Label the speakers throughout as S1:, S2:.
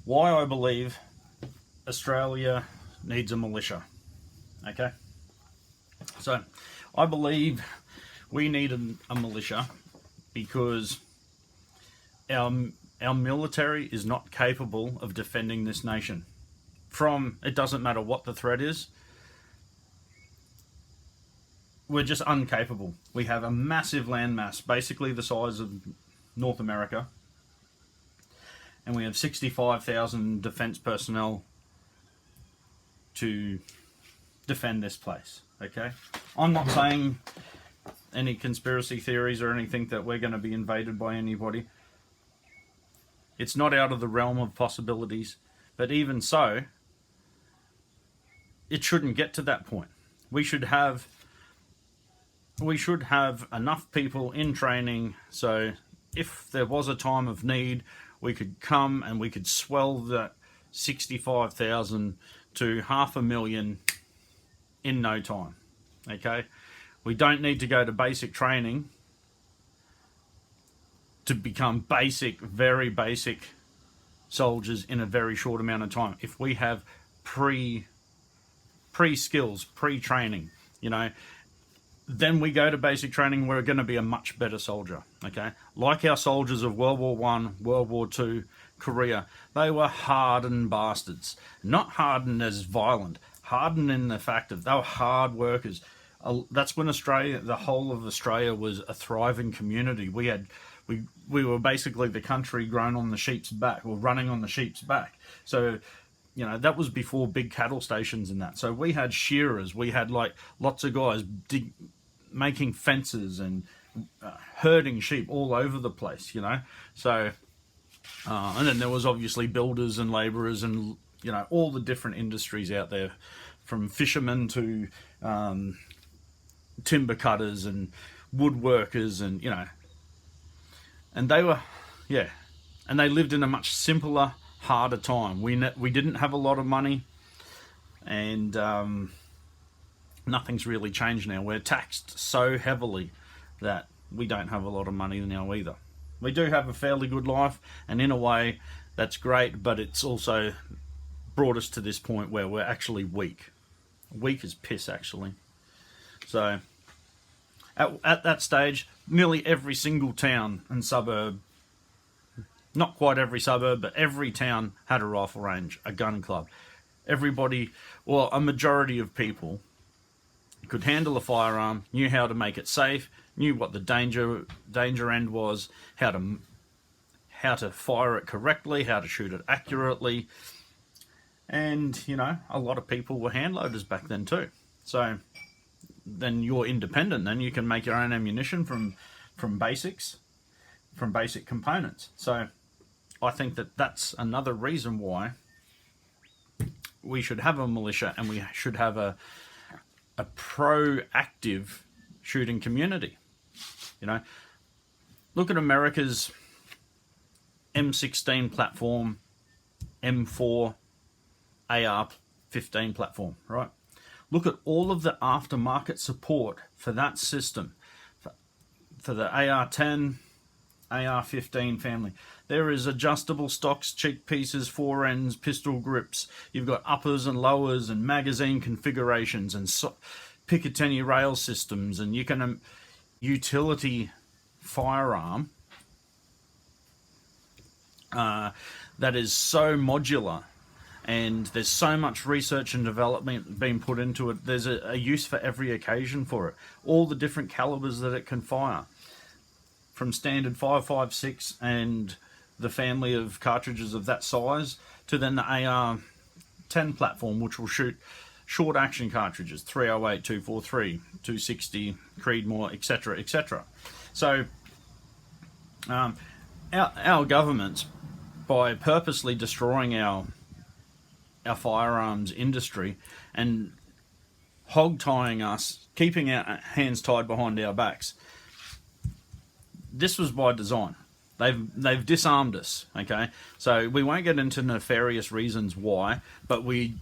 S1: why I believe Australia needs a militia. Okay, so I believe we need a militia because our military is not capable of defending this nation. It doesn't matter what the threat is, we're just incapable. We have a massive landmass, basically the size of North America, and we have 65,000 defense personnel to defend this place. Okay, I'm not saying any conspiracy theories or anything that we're going to be invaded by anybody. It's not out of the realm of possibilities, but even so, it shouldn't get to that point. We should have enough people in training, so if there was a time of need, we could come and we could swell that 65,000 to 500,000 in no time. Okay, we don't need to go to basic training to become very basic soldiers in a very short amount of time. If we have pre-skills, pre-training, then we go to basic training, we're going to be a much better soldier. Okay, like our soldiers of World War I, World War II, Korea, they were hardened bastards. Not hardened as violent, hardened in the fact that they were hard workers. That's when the whole of Australia was a thriving community. We were basically the country grown on the sheep's back, or running on the sheep's back. So, that was before big cattle stations and that. So we had shearers, we had lots of guys making fences and herding sheep all over the place, So, and then there was obviously builders and labourers and, all the different industries out there, from fishermen to timber cutters and woodworkers and, and they were, and they lived in a much simpler, harder time. We didn't have a lot of money, and nothing's really changed now. We're taxed so heavily that we don't have a lot of money now either. We do have a fairly good life, and in a way that's great, but it's also brought us to this point where we're actually weak as piss, actually. So at that stage, nearly every single town and suburb, not quite every suburb, but every town had a rifle range, a gun club. Everybody, well, a majority of people could handle a firearm, knew how to make it safe, knew what the danger end was, how to fire it correctly, how to shoot it accurately. And, a lot of people were hand loaders back then too. So then you're independent, then you can make your own ammunition from basic components. So I think that's another reason why we should have a militia, and we should have a proactive shooting community. Look at America's M16 platform, M4, AR-15 platform, right? Look at all of the aftermarket support for that system, for the AR-10, AR-15 family. There is adjustable stocks, cheek pieces, fore ends, pistol grips. You've got uppers and lowers and magazine configurations and Picatinny rail systems, and you can utility firearm that is so modular. And there's so much research and development being put into it. There's a use for every occasion for it. All the different calibers that it can fire, from standard 5.56 and the family of cartridges of that size, to then the AR-10 platform, which will shoot short action cartridges, 308, 243, 260, Creedmoor, etc., etc. So our governments, by purposely destroying our firearms industry and hog-tying us, keeping our hands tied behind our backs, this was by design. They've disarmed us, okay? So we won't get into nefarious reasons why, but we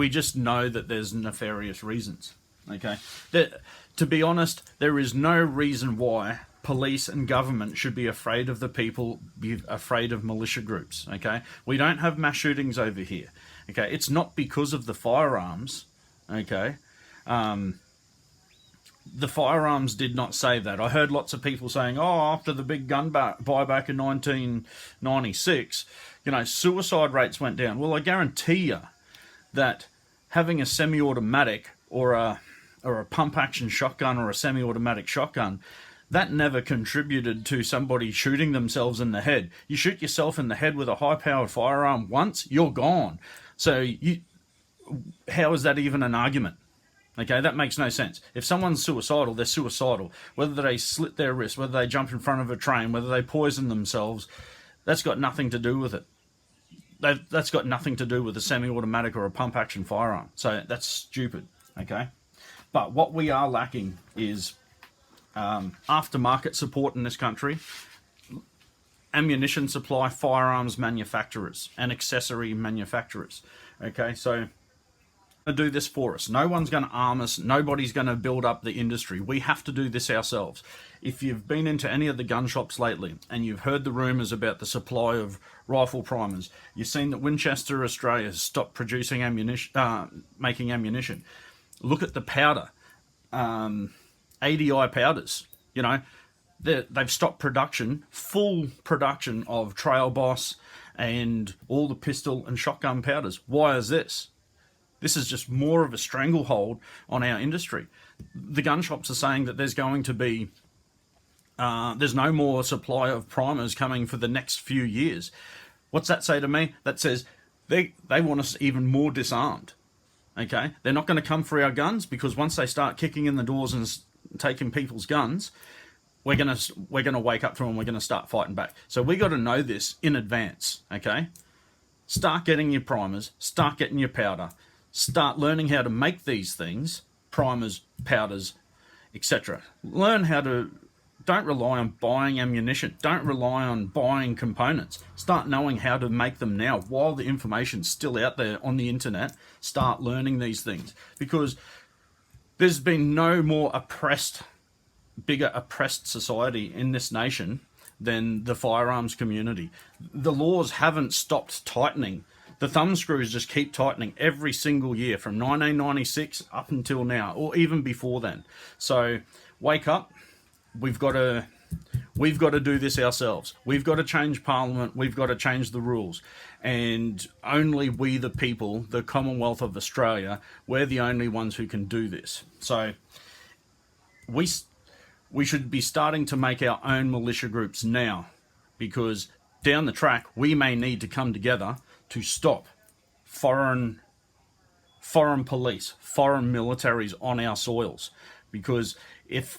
S1: just know that there's nefarious reasons, okay? To be honest, there is no reason why police and government should be afraid of the people, be afraid of militia groups, okay? We don't have mass shootings over here, okay? It's not because of the firearms, okay? The firearms did not save that. I heard lots of people saying, oh, after the big gun buyback in 1996, suicide rates went down. Well, I guarantee you that having a semi-automatic or a pump-action shotgun or a semi-automatic shotgun, that never contributed to somebody shooting themselves in the head. You shoot yourself in the head with a high-powered firearm once, you're gone. So how is that even an argument? Okay, that makes no sense. If someone's suicidal, they're suicidal. Whether they slit their wrist, whether they jump in front of a train, whether they poison themselves, that's got nothing to do with it. That's got nothing to do with a semi-automatic or a pump-action firearm. So that's stupid, okay? But what we are lacking is aftermarket support in this country, ammunition supply, firearms manufacturers, and accessory manufacturers, okay? So to do this for us. No one's going to arm us. Nobody's going to build up the industry. We have to do this ourselves. If you've been into any of the gun shops lately and you've heard the rumours about the supply of rifle primers, you've seen that Winchester, Australia has stopped producing ammunition, making ammunition. Look at the powder, ADI powders. They've stopped production, full production of Trail Boss and all the pistol and shotgun powders. Why is this? This is just more of a stranglehold on our industry. The gun shops are saying that there's going to be, there's no more supply of primers coming for the next few years. What's that say to me? That says they want us even more disarmed. Okay? They're not going to come for our guns because once they start kicking in the doors and taking people's guns, we're gonna wake up to them. We're gonna start fighting back. So we got to know this in advance. Okay? Start getting your primers. Start getting your powder. Start learning how to make these things, primers, powders, etc. Learn how to, don't rely on buying ammunition. Don't rely on buying components. Start knowing how to make them now while the information's still out there on the internet. Start learning these things because there's been no more bigger oppressed society in this nation than the firearms community. The laws haven't stopped tightening. The thumb screws just keep tightening every single year from 1996 up until now, or even before then. So wake up. We've got to do this ourselves. We've got to change Parliament. We've got to change the rules. And only we, the people, the Commonwealth of Australia, we're the only ones who can do this. So we should be starting to make our own militia groups now, because down the track we may need to come together to stop foreign police, foreign militaries on our soils. Because if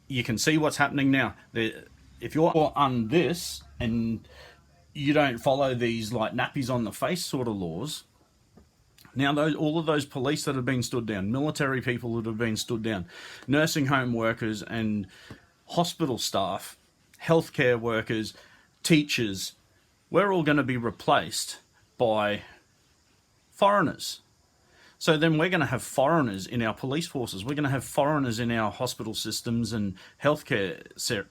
S1: you can see what's happening now, if you're on this and you don't follow these like nappies on the face sort of laws, now all of those police that have been stood down, military people that have been stood down, nursing home workers and hospital staff, healthcare workers, teachers, we're all going to be replaced by foreigners. So then we're going to have foreigners in our police forces. We're going to have foreigners in our hospital systems and healthcare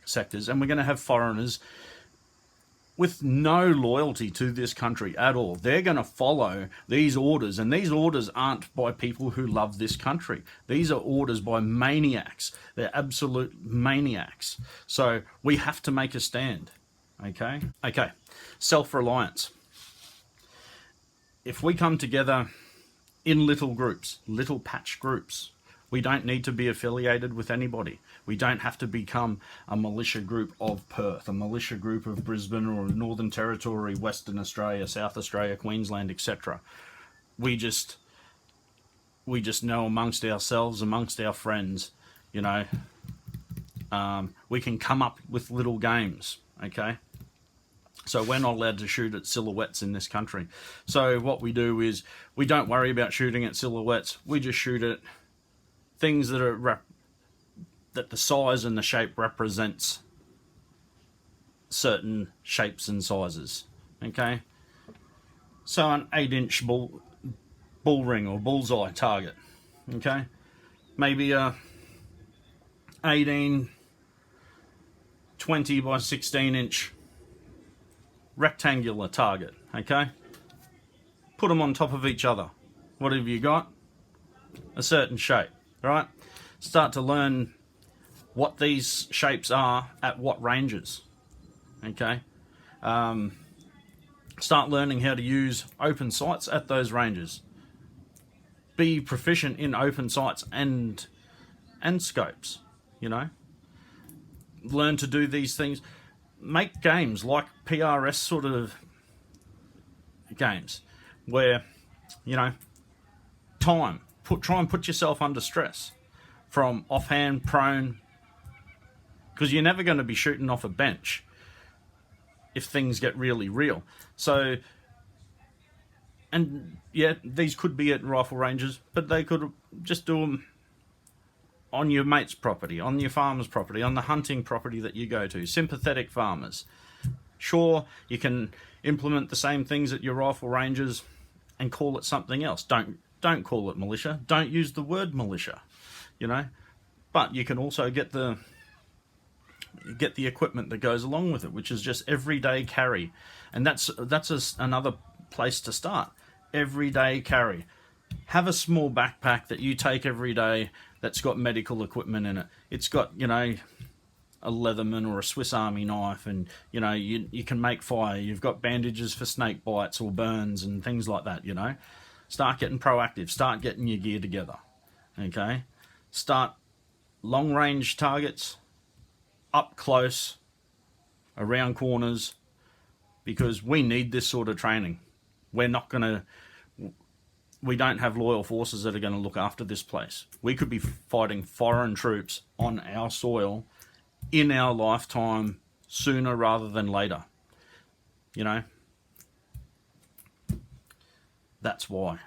S1: sectors. And we're going to have foreigners with no loyalty to this country at all. They're going to follow these orders. And these orders aren't by people who love this country. These are orders by maniacs. They're absolute maniacs. So we have to make a stand. Okay? Okay. Self-reliance. If we come together in little groups, little patch groups, we don't need to be affiliated with anybody. We don't have to become a militia group of Perth, a militia group of Brisbane or Northern Territory, Western Australia, South Australia, Queensland, etc. We just know amongst ourselves, amongst our friends, we can come up with little games, okay? So we're not allowed to shoot at silhouettes in this country. So what we do is we don't worry about shooting at silhouettes. We just shoot at things that are that the size and the shape represents certain shapes and sizes. Okay. So an 8-inch bull ring or bullseye target. Okay. Maybe a 18 20 by 16 inch rectangular target, okay? Put them on top of each other. What have you got? A certain shape, right? Start to learn what these shapes are at what ranges, okay? Start learning how to use open sights at those ranges. Be proficient in open sights and scopes, you know? Learn to do these things. Make games like PRS sort of games where, you know, try and put yourself under stress from offhand, prone, because you're never going to be shooting off a bench if things get really real. So, and yeah, these could be at rifle ranges, but they could just do them on your mate's property, on your farmer's property, on the hunting property that you go to. Sympathetic farmers. Sure, you can implement the same things at your rifle ranges and call it something else. Don't call it militia. Don't use the word militia, you know. But you can also get the equipment that goes along with it, which is just everyday carry, and that's another place to start. Everyday carry. Have a small backpack that you take every day that's got medical equipment in it. It's got, you know, a Leatherman or a Swiss Army knife, and, you know, you can make fire. You've got bandages for snake bites or burns and things like that, you know. Start getting proactive. Start getting your gear together, okay? Start long-range targets, up close, around corners, because we need this sort of training. We don't have loyal forces that are going to look after this place. We could be fighting foreign troops on our soil in our lifetime sooner rather than later. You know, that's why.